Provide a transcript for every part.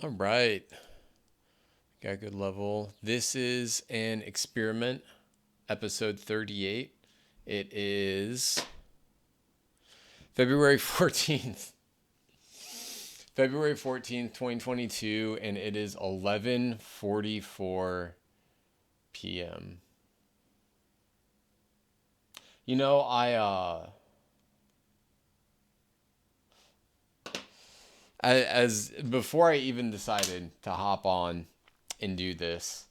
All right. Got good level. This is an experiment, episode 38. It is February 14th. February 14th, 2022, and it is 11:44 p.m. You know, as before I even decided to hop on and do this,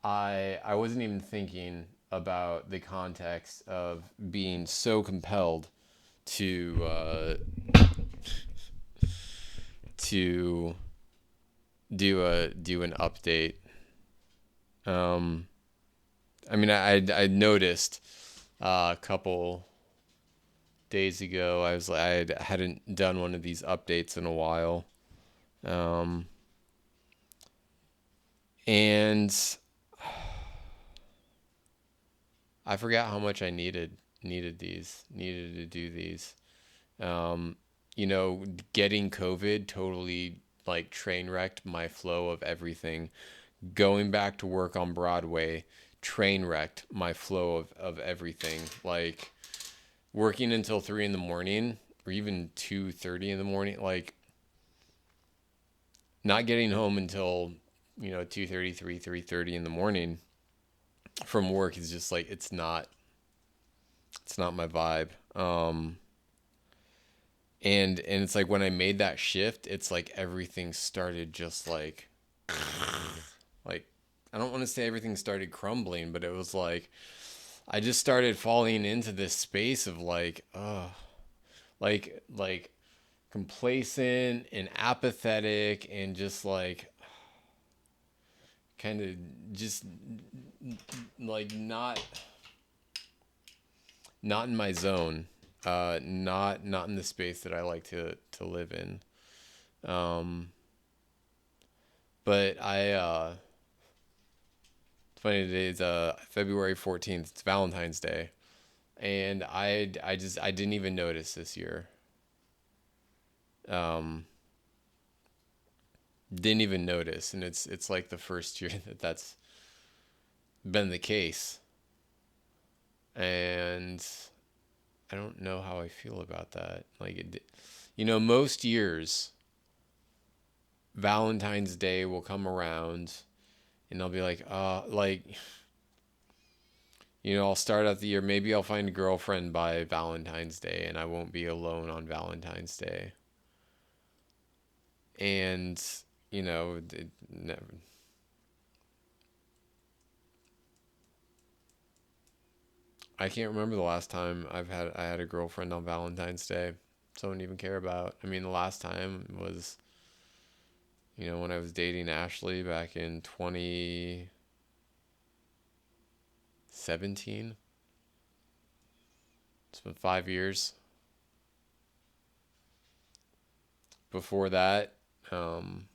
I wasn't even thinking about the context of being so compelled to to do an update. Um, I mean, I noticed a couple days ago. I hadn't done one of these updates in a while, um, and I forgot how much I needed to do these. Um, Getting COVID totally like train wrecked my flow of everything. Going back to work on Broadway train wrecked my flow of everything. Like working until 3 in the morning or even 2:30 in the morning, like not getting home until 2:30, 3:30 in the morning from work is just like it's not my vibe. And it's like when I made that shift, it's like everything started just like I don't want to say everything started crumbling, but it was like I just started falling into this space of like complacent and apathetic and just like kind of just like not in my zone, not in the space that I like to live in. Um, but it's funny, today is February 14th. It's Valentine's Day, and I didn't even notice this year. Um, didn't even notice, and it's like the first year that's been the case, and I don't know how I feel about that. Most years Valentine's Day will come around, and I'll be like, I'll start out the year. Maybe I'll find a girlfriend by Valentine's Day, and I won't be alone on Valentine's Day. And it never. I can't remember the last time I had a girlfriend on Valentine's Day. So I don't even care about. I mean, the last time was when I was dating Ashley back in 2017. It's been 5 years. Before that, um,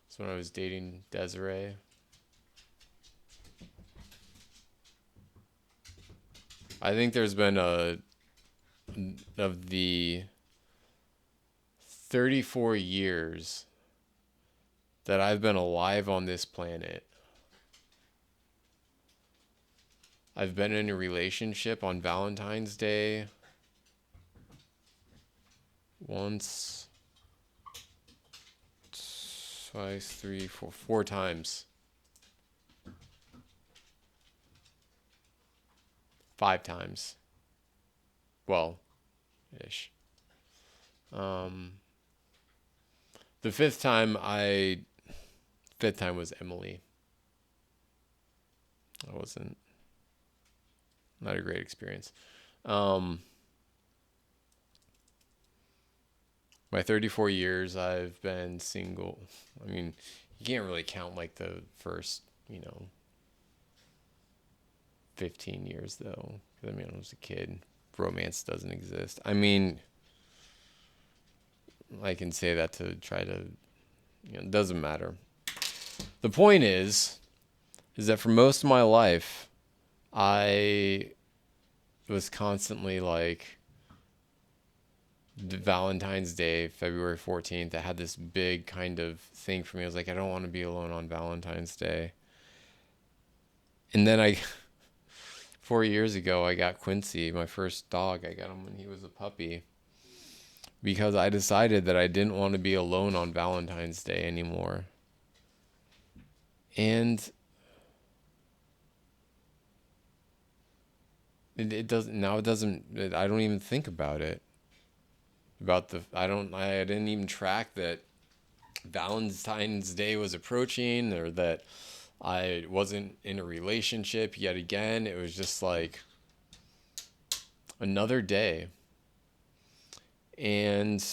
it's when I was dating Desiree. I think there's been of the 34 years that I've been alive on this planet, I've been in a relationship on Valentine's Day once, twice, three, four times. 5 times. Well, ish. Um, the fifth time was Emily. I wasn't, not a great experience. Um, my 34 years, I've been single. I mean, you can't really count like the first, 15 years though. 'Cause, I mean, I was a kid. Romance doesn't exist. I mean, I can say that to try to, it doesn't matter. The point is that for most of my life, I was constantly like Valentine's Day, February 14th, I had this big kind of thing for me. I was like, I don't want to be alone on Valentine's Day. And then 4 years ago, I got Quincy, my first dog. I got him when he was a puppy because I decided that I didn't want to be alone on Valentine's Day anymore. And it doesn't, now it doesn't, I don't even think about it. I didn't even track that Valentine's Day was approaching or that I wasn't in a relationship yet again. It was just like another day. And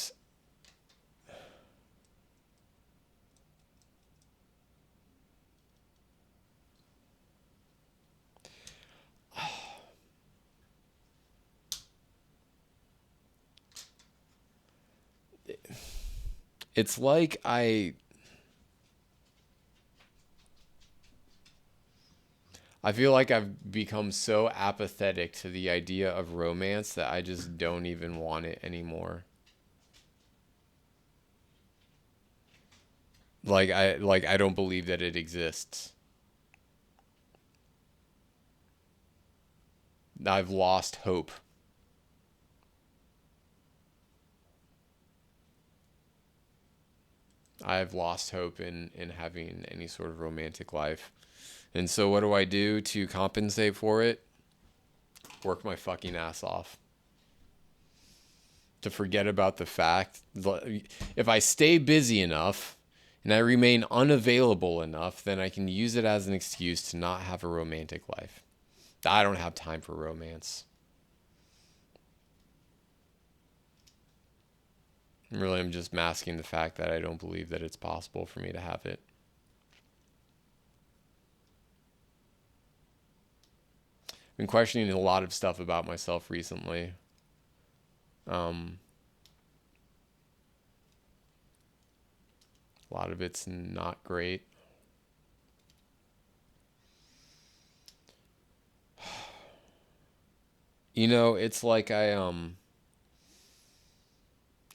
it's like I feel like I've become so apathetic to the idea of romance that I just don't even want it anymore. I don't believe that it exists. I've lost hope. I've lost hope in having any sort of romantic life. And so what do I do to compensate for it? Work my fucking ass off. To forget about the fact, if I stay busy enough and I remain unavailable enough, then I can use it as an excuse to not have a romantic life. I don't have time for romance. Really, I'm just masking the fact that I don't believe that it's possible for me to have it. I've been questioning a lot of stuff about myself recently. Um, a lot of it's not great. It's like I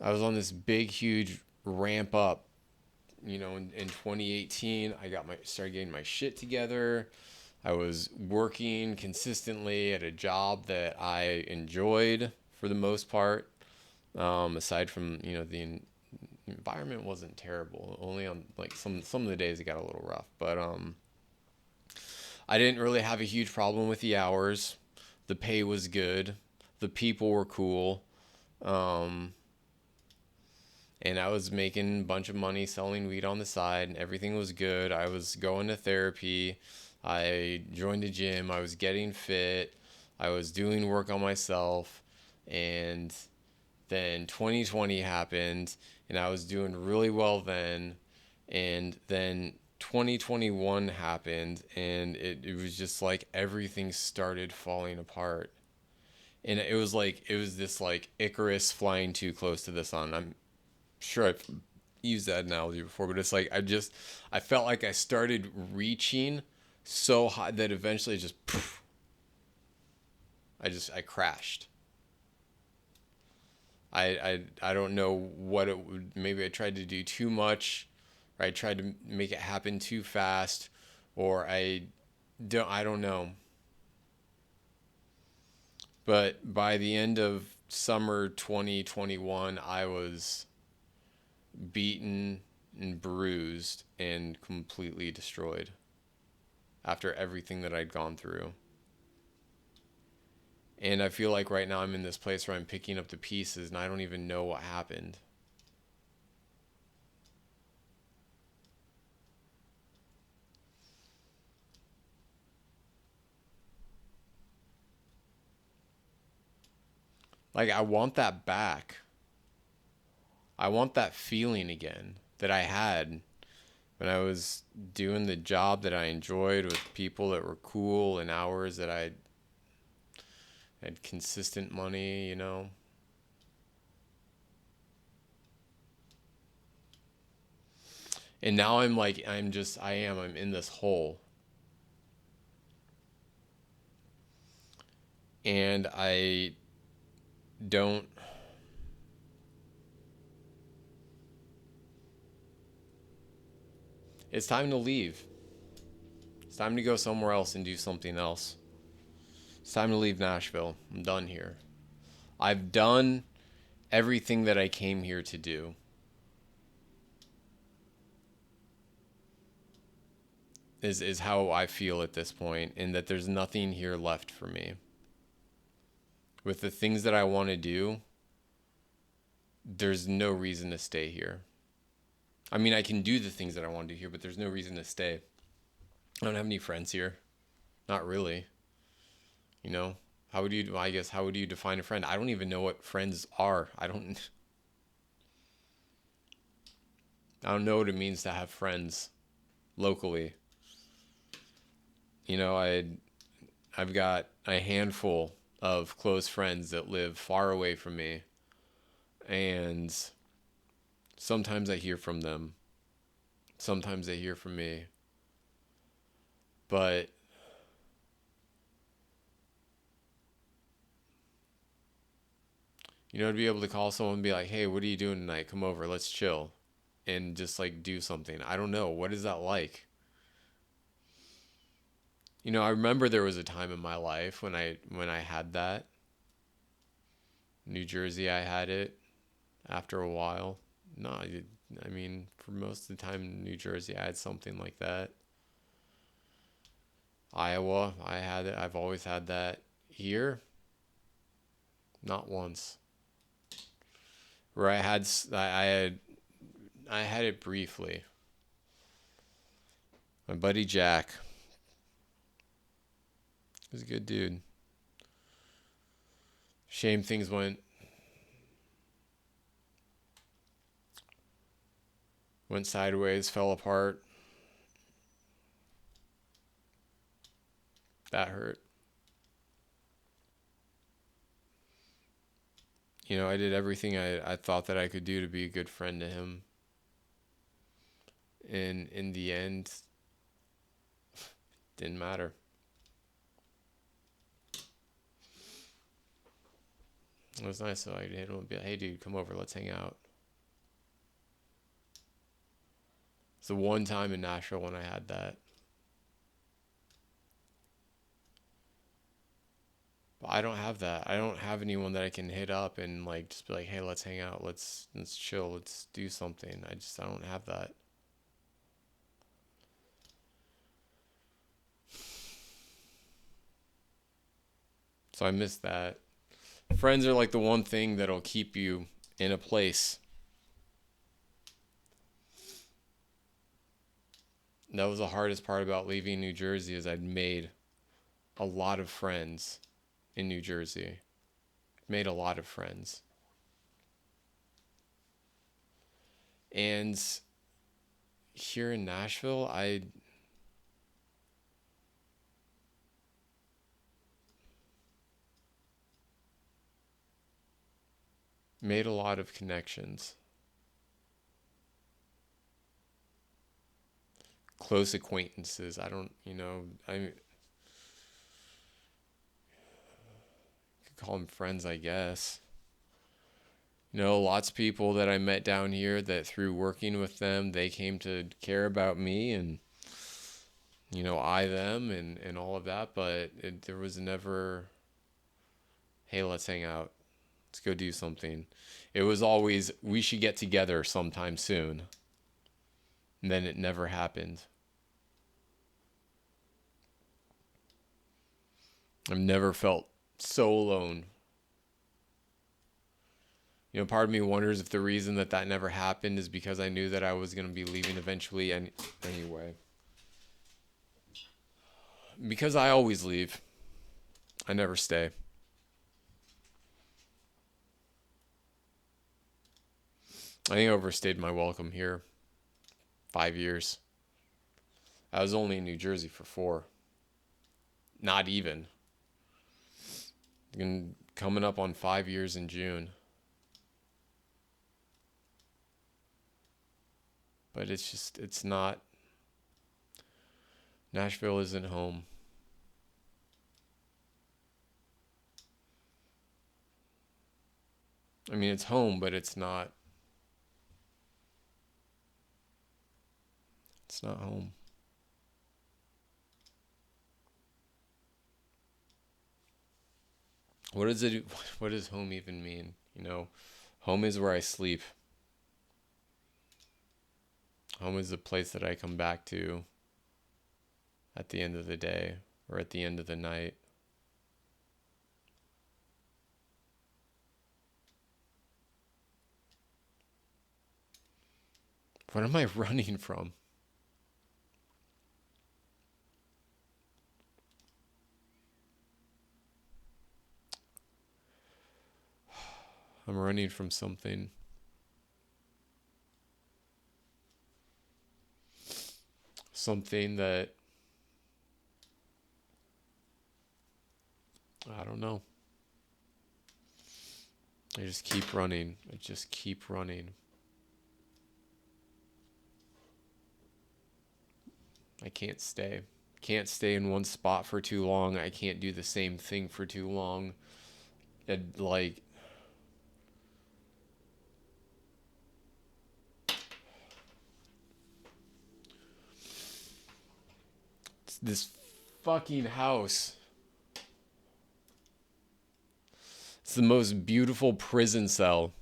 was on this big huge ramp up, in 2018. Started getting my shit together. I was working consistently at a job that I enjoyed for the most part. Aside from, the environment wasn't terrible. Only on like some of the days it got a little rough, but I didn't really have a huge problem with the hours. The pay was good. The people were cool. Um, and I was making a bunch of money selling weed on the side, and everything was good. I was going to therapy. I joined a gym. I was getting fit. I was doing work on myself. And then 2020 happened, and I was doing really well then. And then 2021 happened, and it was just like everything started falling apart. And it was this like Icarus flying too close to the sun. I'm sure I've used that analogy before, but it's like I felt like I started reaching so high that eventually just poof, I crashed. I don't know what it would. Maybe I tried to do too much, or I tried to make it happen too fast, or I don't know. But by the end of summer 2021, I was beaten and bruised and completely destroyed after everything that I'd gone through. And I feel like right now I'm in this place where I'm picking up the pieces and I don't even know what happened. Like, I want that back. I want that feeling again that I had when I was doing the job that I enjoyed with people that were cool and hours that I had consistent money. And now I'm in this hole. And I don't It's time to leave. It's time to go somewhere else and do something else. It's time to leave Nashville. I'm done here. I've done everything that I came here to do. Is how I feel at this point, and that there's nothing here left for me. With the things that I want to do, there's no reason to stay here. I mean, I can do the things that I want to do here, but there's no reason to stay. I don't have any friends here. Not really. You know, I guess, how would you define a friend? I don't even know what friends are. I don't know what it means to have friends locally. You know, I've got a handful of close friends that live far away from me, and sometimes I hear from them. Sometimes they hear from me. But to be able to call someone and be like, "Hey, what are you doing tonight? Come over, let's chill." And just like do something. I don't know. What is that like? I remember there was a time in my life when I had that. New Jersey, I had it after a while. No, I mean, for most of the time in New Jersey, I had something like that. Iowa, I had it. I've always had that. Here, not once. Where I had it briefly. My buddy Jack was a good dude. Shame things went sideways, fell apart. That hurt. I did everything I thought that I could do to be a good friend to him. And in the end, didn't matter. It was nice though. I hit him and be like, "Hey dude, come over, let's hang out." It's the one time in Nashville when I had that. But I don't have that. I don't have anyone that I can hit up and like just be like, "Hey, let's hang out. Let's chill. Let's do something." I don't have that. So I miss that. Friends are like the one thing that'll keep you in a place. That was the hardest part about leaving New Jersey is I'd made a lot of friends in New Jersey. Made a lot of friends. And here in Nashville, I made a lot of connections. Close acquaintances. I don't, I could call them friends, I guess. Lots of people that I met down here that through working with them, they came to care about me and, I them and all of that. But there was never, "Hey, let's hang out. Let's go do something." It was always, "We should get together sometime soon." And then it never happened. I've never felt so alone. Part of me wonders if the reason that never happened is because I knew that I was going to be leaving eventually anyway. Because I always leave. I never stay. I think I overstayed my welcome here. 5 years. I was only in New Jersey for 4. Not even. Coming up on 5 years in June. But it's not. Nashville isn't home. I mean, it's home, but it's It's not home. What does it? What does home even mean? Home is where I sleep. Home is the place that I come back to at the end of the day or at the end of the night. What am I running from? I'm running from something. Something that I don't know. I just keep running. I just keep running. I can't stay. Can't stay in one spot for too long. I can't do the same thing for too long. And like this fucking house. It's the most beautiful prison cell.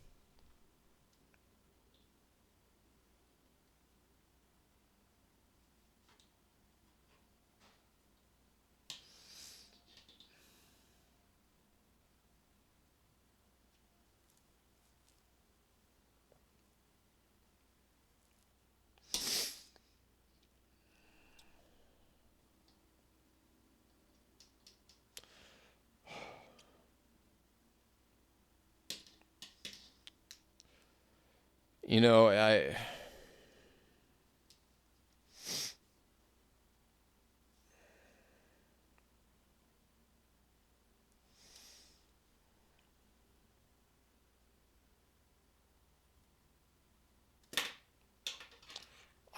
You know, I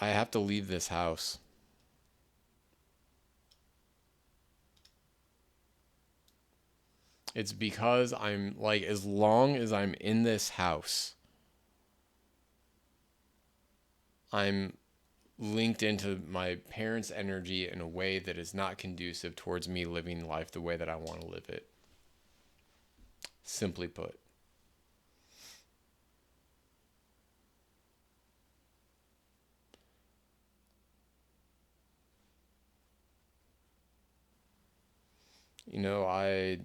have to leave this house. It's because I'm like, as long as I'm in this house, I'm linked into my parents' energy in a way that is not conducive towards me living life the way that I want to live it. Simply put. You know, I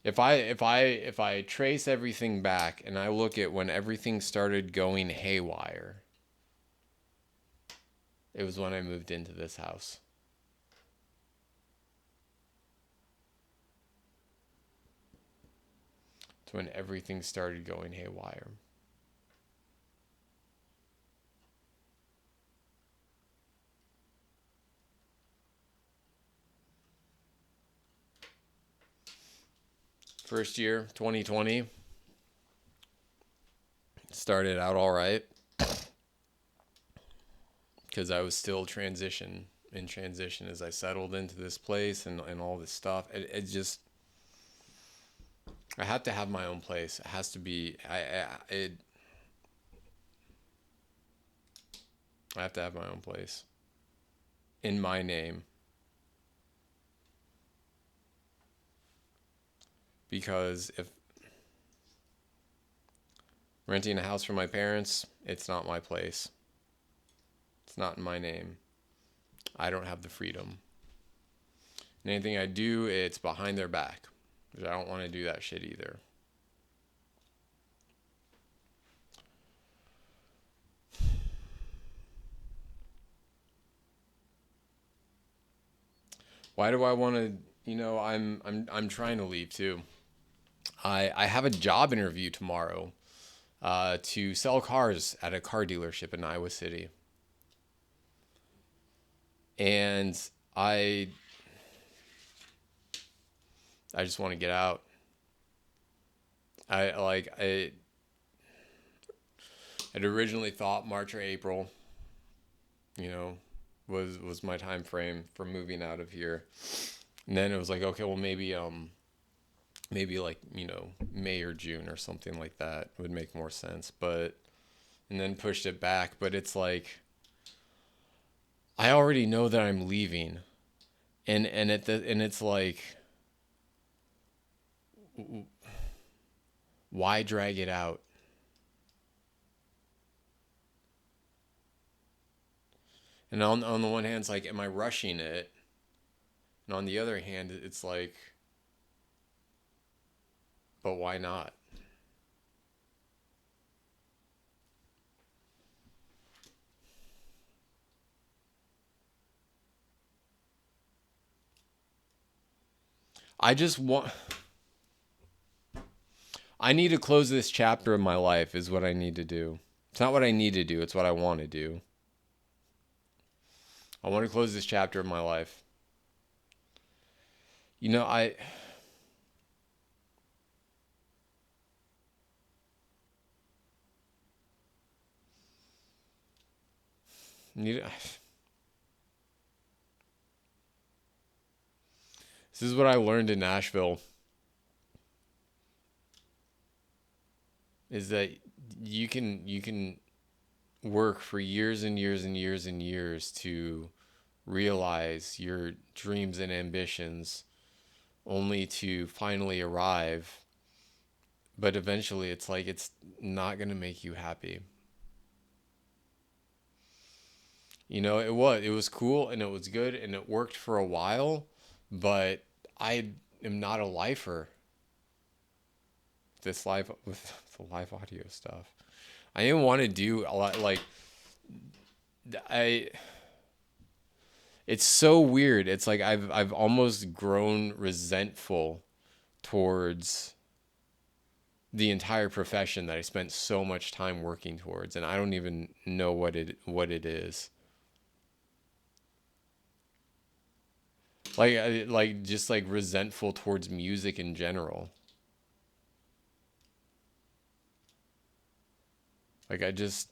if I trace everything back and I look at when everything started going haywire, it was when I moved into this house. It's when everything started going haywire. First year, 2020, started out all right because I was still in transition as I settled into this place and all this stuff. It just, I have to have my own place. It has to be, I have to have my own place in my name because if renting a house from my parents, it's not my place. It's not in my name. I don't have the freedom. And anything I do, it's behind their back. Because I don't want to do that shit either. Why do I want to, I'm trying to leave too. I have a job interview tomorrow to sell cars at a car dealership in Iowa City. And I I just want to get out. I had originally thought March or April, you know, was my time frame for moving out of here. And then it was like, okay, well maybe like, May or June or something like that would make more sense. But and then pushed it back, but it's like I already know that I'm leaving, and it's like, why drag it out? And on the one hand, it's like, am I rushing it? And on the other hand, it's like, but why not? I just want. I need to close this chapter of my life, is what I need to do. It's not what I need to do, it's what I want to do. I want to close this chapter of my life. You know, I need. This is what I learned in Nashville, is that you can work for years and years and years and years to realize your dreams and ambitions, only to finally arrive, but eventually it's like it's not going to make you happy. It was cool and it was good and it worked for a while, but I am not a lifer this live with the live audio stuff. I didn't want to do a lot, like, I it's so weird. It's like I've almost grown resentful towards the entire profession that I spent so much time working towards, and I don't even know what it is. Like just like resentful towards music in general. Like I just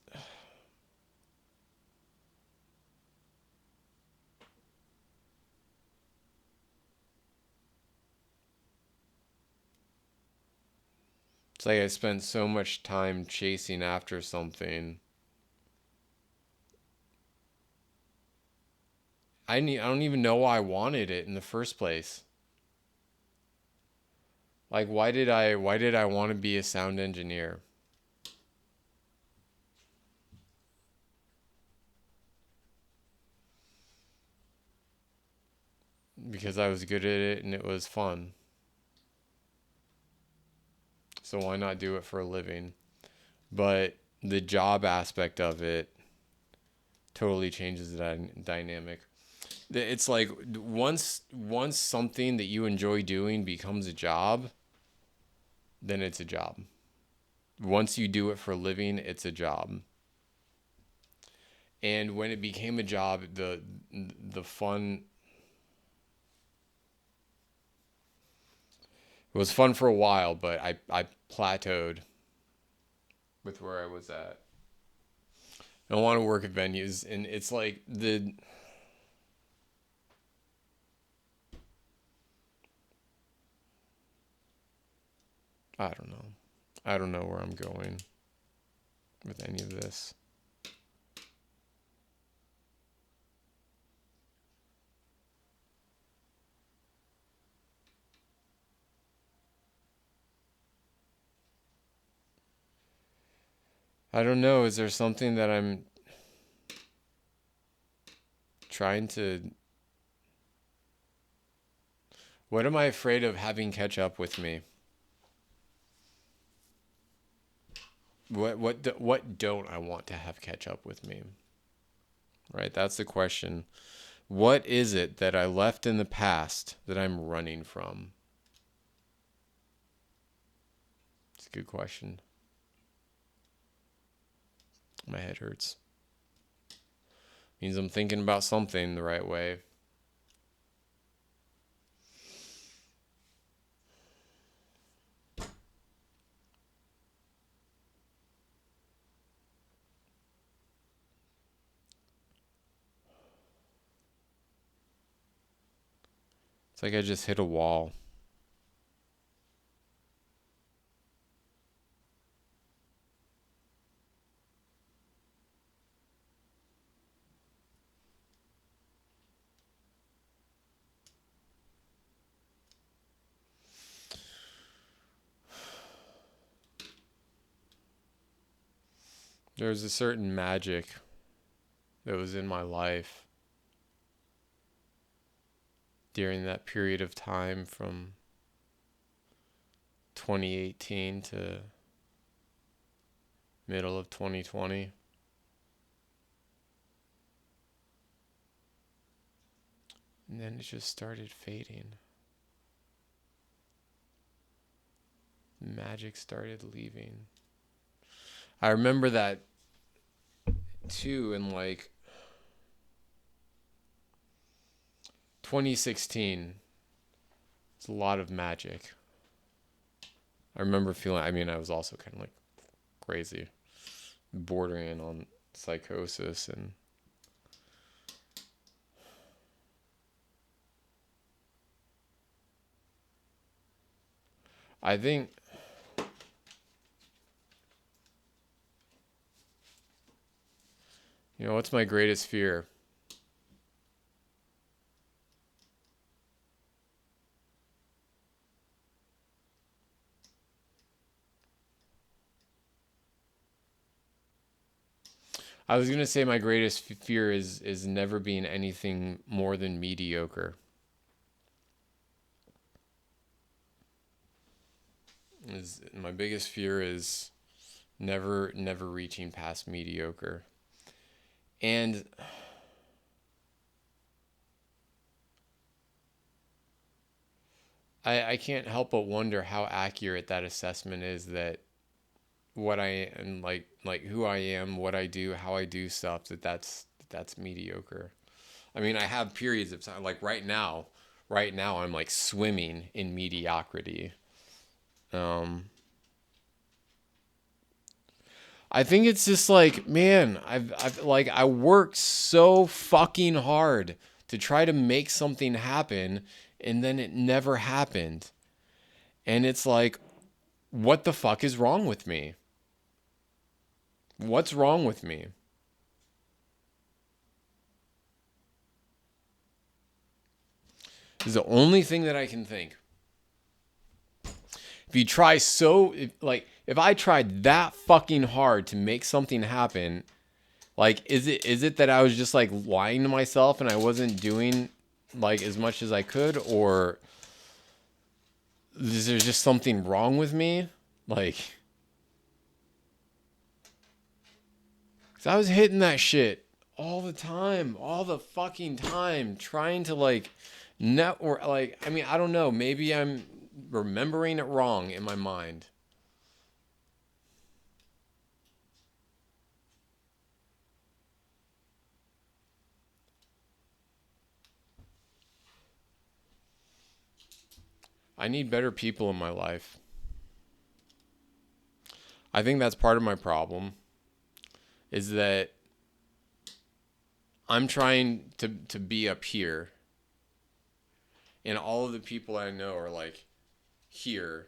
It's like I spent so much time chasing after something. I don't even know why I wanted it in the first place. Like why did I want to be a sound engineer? Because I was good at it and it was fun. So why not do it for a living? But the job aspect of it totally changes the dynamic. It's like once something that you enjoy doing becomes a job, then it's a job. Once you do it for a living, it's a job. And when it became a job, the fun, it was fun for a while, but I plateaued with where I was at. I want to work at venues, and it's like I don't know. I don't know where I'm going with any of this. I don't know. Is there something that I'm trying to. What am I afraid of having catch up with me? What don't I want to have catch up with me? Right? That's the question. What is it that I left in the past that I'm running from? It's a good question. My head hurts. Means I'm thinking about something the right way. It's like I just hit a wall. There was a certain magic that was in my life during that period of time from 2018 to middle of 2020. And then it just started fading. The magic started leaving. I remember that too in like 2016. It's a lot of magic. I remember feeling, I mean, I was also kind of like crazy, bordering on psychosis. And I think, what's my greatest fear? I was gonna say my greatest fear is never being anything more than mediocre. Is my biggest fear is never reaching past mediocre. And I can't help but wonder how accurate that assessment is, that what I am, like who I am, what I do, how I do stuff, that's mediocre. I mean, I have periods of time like right now I'm like swimming in mediocrity. Um I think it's just like, man, I've like I worked so fucking hard to try to make something happen, and then it never happened. And it's like, what the fuck is wrong with me? What's wrong with me? This is the only thing that I can think. If you try if I tried that fucking hard to make something happen, like is it that I was just like lying to myself and I wasn't doing like as much as I could, or is there just something wrong with me? Like, 'cause I was hitting that shit all the time, all the fucking time, trying to like network. Like, I mean, I don't know. Maybe I'm remembering it wrong in my mind. I need better people in my life. I think that's part of my problem, is that I'm trying to be up here, and all of the people I know are like here,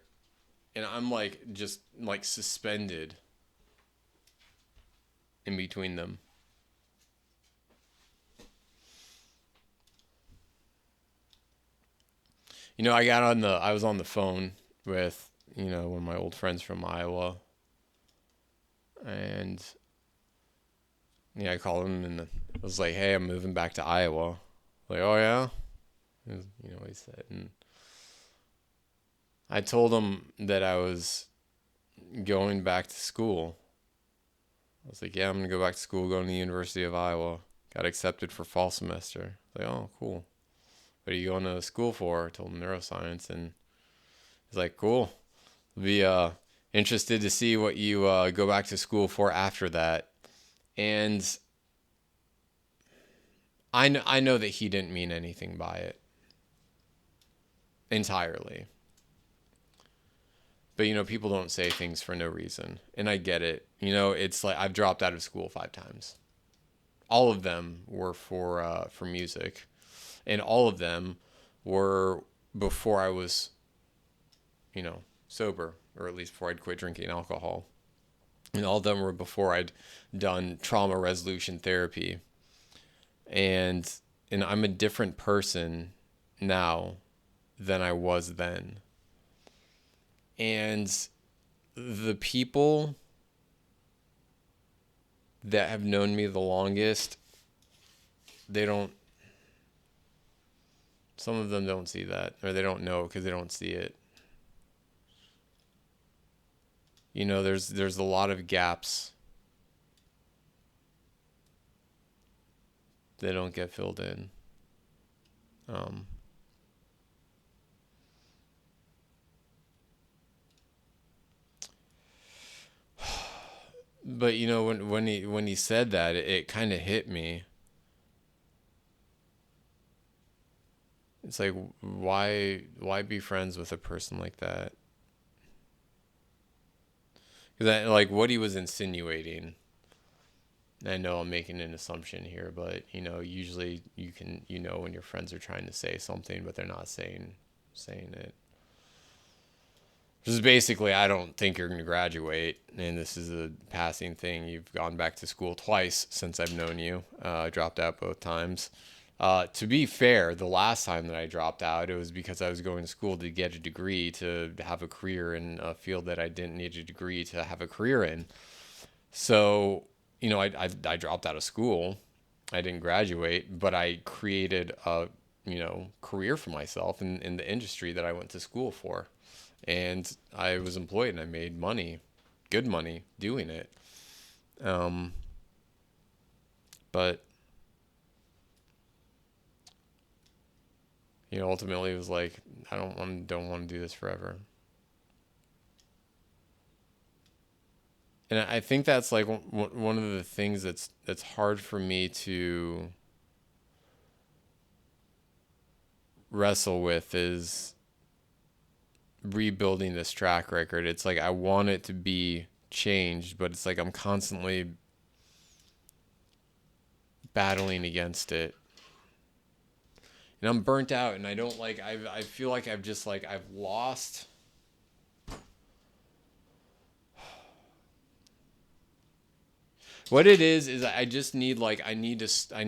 and I'm like just like suspended in between them. I was on the phone with, one of my old friends from Iowa, and yeah, I called him and I was like, "Hey, I'm moving back to Iowa." Like, "Oh yeah," what he said, and I told him that I was going back to school. I was like, "Yeah, I'm gonna go back to school, going to the University of Iowa." Got accepted for fall semester. Like, "Oh, cool. What are you going to school for?" I told him neuroscience, and he's like, "Cool. Be interested to see what you go back to school for after that." And I know that he didn't mean anything by it entirely. But people don't say things for no reason, and I get it. It's like I've dropped out of school 5 times. All of them were for music, and all of them were before I was, sober, or at least before I'd quit drinking alcohol. And all of them were before I'd done trauma resolution therapy. And I'm a different person now than I was then. And the people that have known me the longest, they don't, some of them don't see that, or they don't know because they don't see it. There's a lot of gaps that don't get filled in. Um, but when he said that, it kind of hit me. It's like, why be friends with a person like that? Because like what he was insinuating. I know I'm making an assumption here, but usually you can when your friends are trying to say something, but they're not saying it. Which is basically, I don't think you're going to graduate, and this is a passing thing. You've gone back to school twice since I've known you. I dropped out both times. To be fair, the last time that I dropped out, it was because I was going to school to get a degree to have a career in a field that I didn't need a degree to have a career in. So, I dropped out of school. I didn't graduate, but I created a, career for myself in the industry that I went to school for. And I was employed and I made money, good money doing it. Um, but ultimately it was like, I don't want to do this forever. And I think that's like one of the things that's hard for me to wrestle with is rebuilding this track record. It's like I want it to be changed, but it's like I'm constantly battling against it. And I'm burnt out and I don't like I feel like I've just like I've lost what it is I just need like I need to start.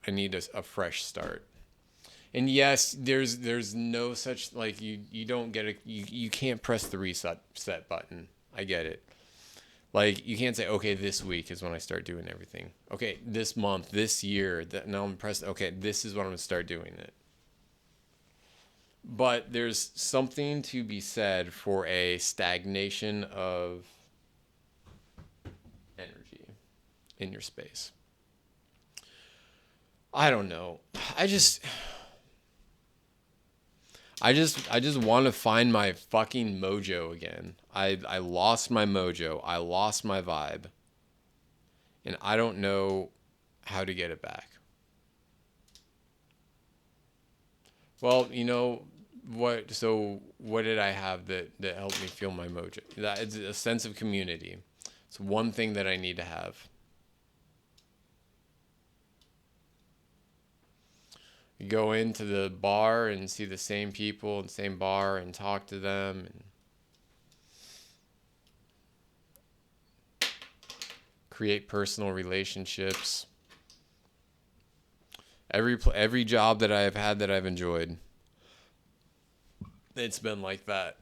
I need a fresh start. And yes, there's no such like you don't get you can't press the reset set button. I get it. Like you can't say okay, this week is when I start doing everything. Okay, this month, this year, that now I'm pressed. Okay, this is when I'm gonna start doing it. But there's something to be said for a stagnation of energy in your space. I don't know. I just I just want to find my fucking mojo again. I lost my mojo. I lost my vibe. And I don't know how to get it back. Well, what did I have that helped me feel my mojo? That it's a sense of community. It's one thing that I need to have. You go into the bar and see the same people in the same bar and talk to them and create personal relationships. Every job that I have had that I've enjoyed, it's been like that.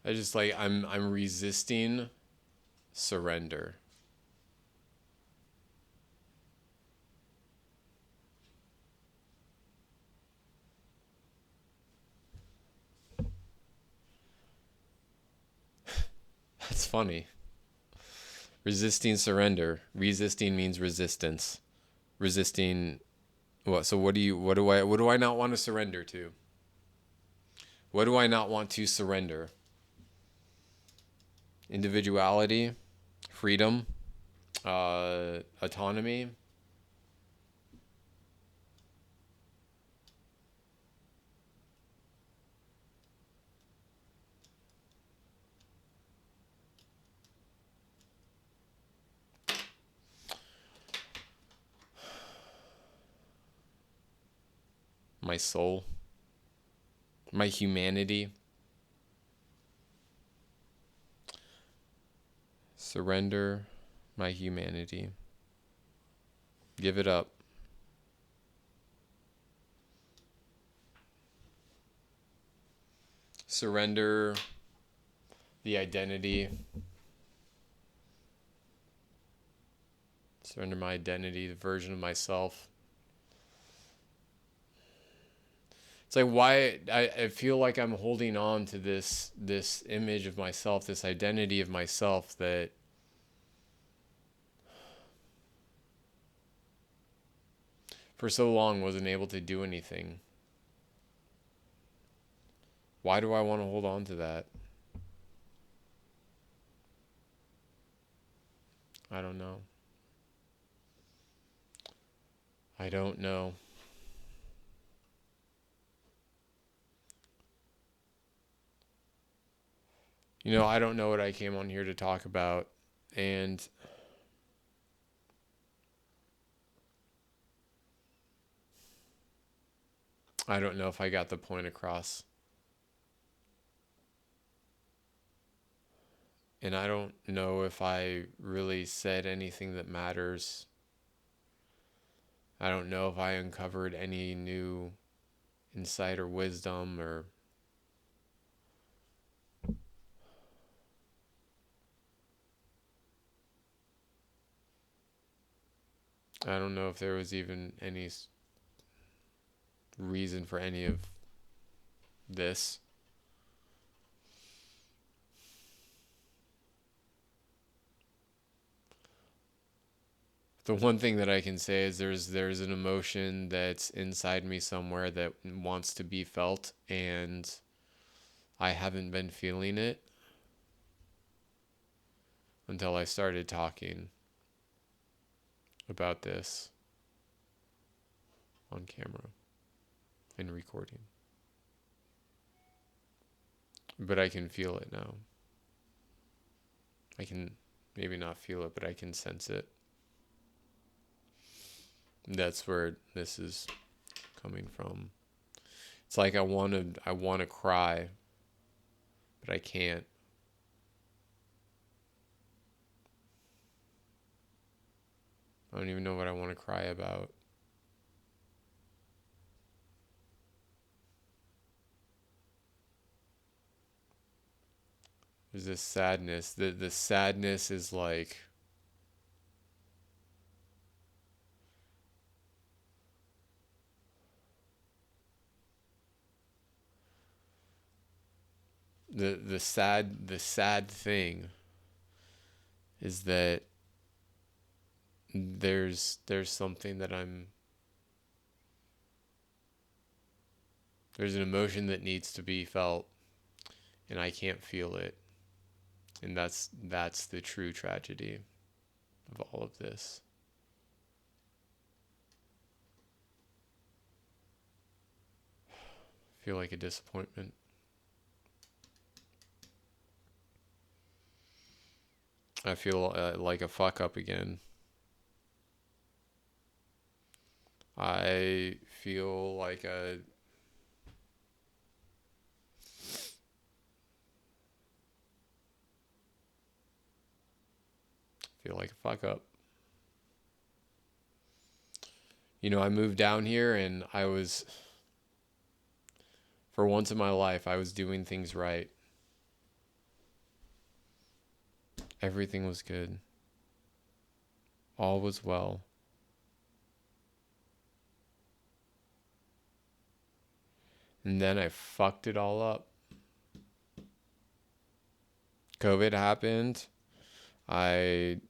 I just like I'm resisting surrender. That's funny. Resisting surrender. Resisting means resistance. Resisting what? So what do I not want to surrender to? What do I not want to surrender? Individuality, freedom, autonomy. my soul, my humanity. Surrender my humanity. Give it up. Surrender the identity. Surrender my identity, the version of myself. It's like why I feel like I'm holding on to this image of myself, this identity of myself that for so long wasn't able to do anything. Why do I want to hold on to that? I don't know. I don't know. I don't know what I came on here to talk about. And I don't know if I got the point across. And I don't know if I really said anything that matters. I don't know if I uncovered any new insight or wisdom, or I don't know if there was even any reason for any of this. The one thing that I can say is there's an emotion that's inside me somewhere that wants to be felt, and I haven't been feeling it until I started talking about this on camera and recording. But I can feel it now. I can maybe not feel it, but I can sense it. That's where this is coming from. It's like I want to cry, but I can't. I don't even know what I want to cry about. There's this sadness. The sadness is like the sad thing is that there's something that there's an emotion that needs to be felt, and I can't feel it. And that's the true tragedy of all of this. I feel like a disappointment. I feel like a fuck up again. I feel like a fuck up. I moved down here and for once in my life, I was doing things right. Everything was good. All was well. And then I fucked it all up. COVID happened. I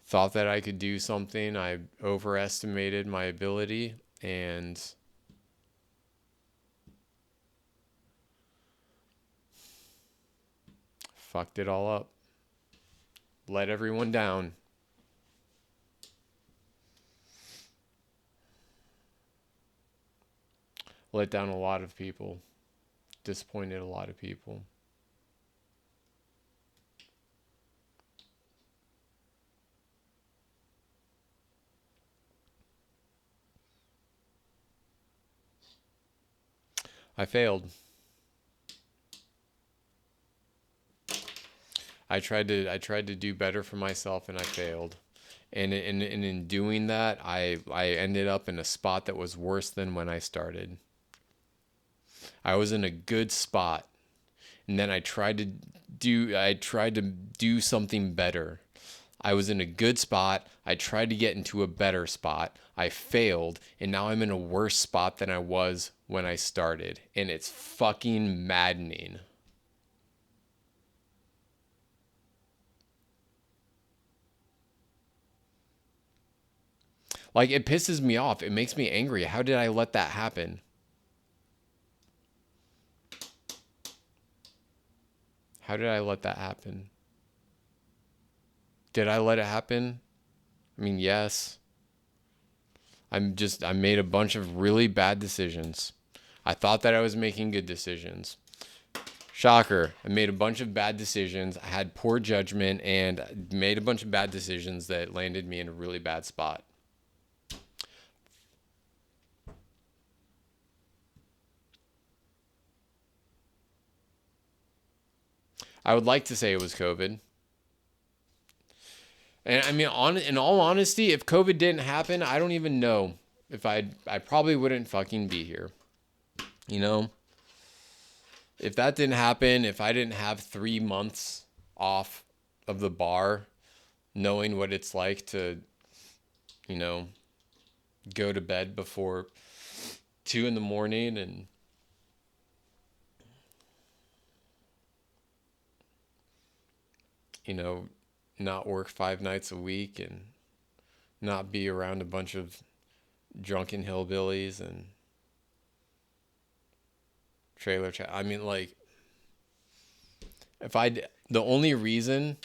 thought that I could do something. I overestimated my ability and fucked it all up. Let everyone down. Let down a lot of people. Disappointed a lot of people. I failed. I tried to do better for myself and I failed. And in doing that, I ended up in a spot that was worse than when I started. I was in a good spot, and then I tried to do something better. I was in a good spot. I tried to get into a better spot. I failed, and now I'm in a worse spot than I was when I started, and it's fucking maddening. Like, it pisses me off. It makes me angry. How did I let that happen? How did I let that happen? Did I let it happen? I mean, yes. I made a bunch of really bad decisions. I thought that I was making good decisions. Shocker. I made a bunch of bad decisions. I had poor judgment and made a bunch of bad decisions that landed me in a really bad spot. I would like to say it was COVID. And I mean, in all honesty, if COVID didn't happen, I don't even know if I probably wouldn't fucking be here. You know, if that didn't happen, if I didn't have 3 months off of the bar, knowing what it's like to, you know, go to bed before 2 in the morning and you know, not work 5 nights a week and not be around a bunch of drunken hillbillies and I mean, like, if I, the only reason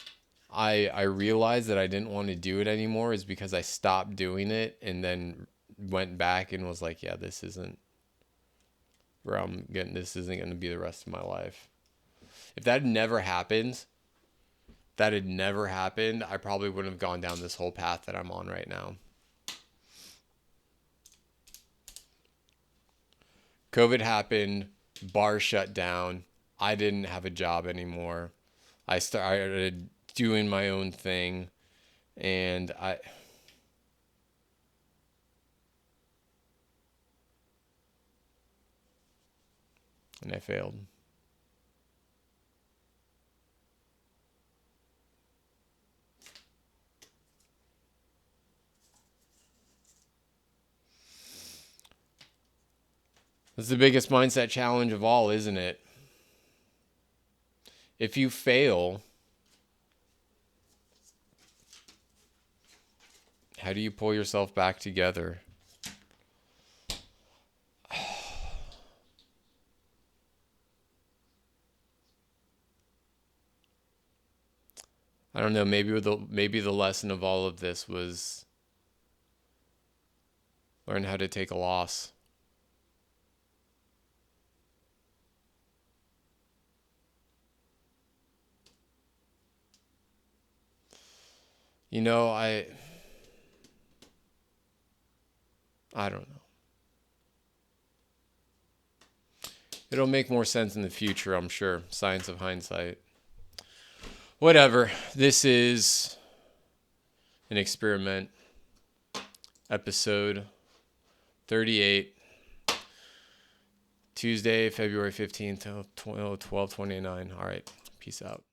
I realized that I didn't want to do it anymore is because I stopped doing it and then went back and was like, yeah, this isn't where I'm getting, this isn't going to be the rest of my life. If that had never happened, I probably wouldn't have gone down this whole path that I'm on right now. COVID happened, bars shut down. I didn't have a job anymore. I started doing my own thing and I failed. It's the biggest mindset challenge of all, isn't it? If you fail, how do you pull yourself back together? I don't know, maybe the lesson of all of this was learn how to take a loss. You know, I don't know. It'll make more sense in the future, I'm sure. Science of hindsight. Whatever. This is an experiment. Episode 38. Tuesday, February 15th, 12:29. All right. Peace out.